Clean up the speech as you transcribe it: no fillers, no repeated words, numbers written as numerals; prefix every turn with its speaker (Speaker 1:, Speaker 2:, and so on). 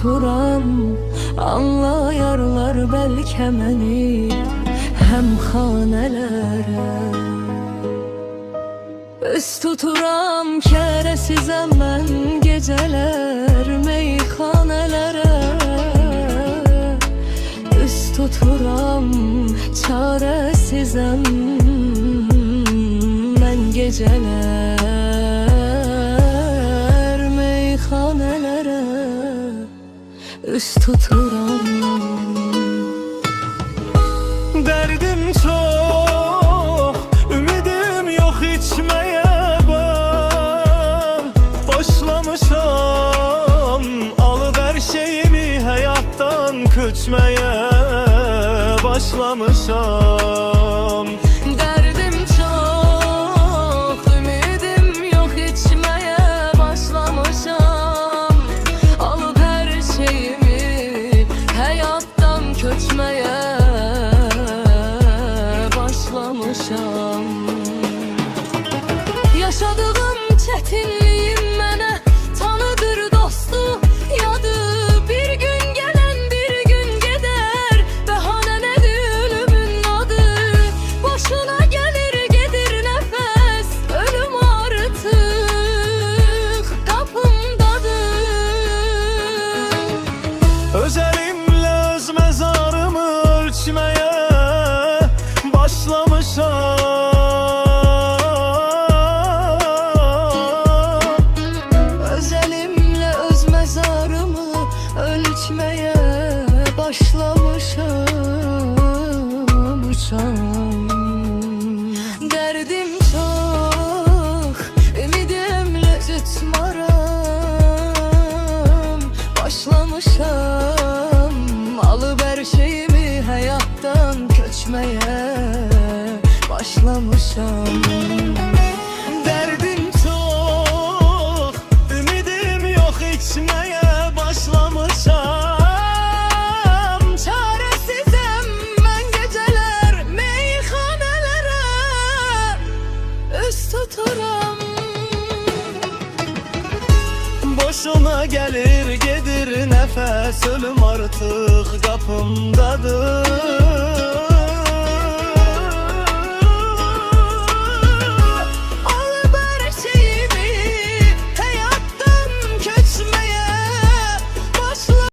Speaker 1: tuturam, anlayarlar bəlkə məni həm xanələrə. Üz tuturam, kərəsizəm mən gecələr meyxanələrə. Üz tuturam, çarəsizəm mən gecələr meyxanələrə. Üz tuturam.
Speaker 2: Derdim çok, ümidim yok içmeye ben. Başlamışam, alıp her şeyimi hayattan küçmeye başlamışam.
Speaker 1: Derdim çok, ümidim yok içmeye başlamışam. Alıp her şeyimi hayattan köçmeye başlamışam. Yaşadığım çətinliyim mənə tanıdır dostu yadı. Bir gün gelen bir gün gedər, bəhanə nədir ölümün adı. Başına gelir gedir nəfəs, ölüm artıq qapımdadır.
Speaker 2: Öz elimle öz mezarımı ölçmeye başlamışam.
Speaker 1: Öz elimle öz mezarımı ölçmeye başlamışam. Derdim çok, ümidimle tutmaram. Başlamışam, alıp her şeyimi hayattan köçmeye başlamışam.
Speaker 2: Derdim çok, ümidim yok içmeye başlamışam.
Speaker 1: Çaresizem ben geceler meyxanelere üz tuturam.
Speaker 2: Boşuna gelir gedir nefes, ölüm artık kapımdadır.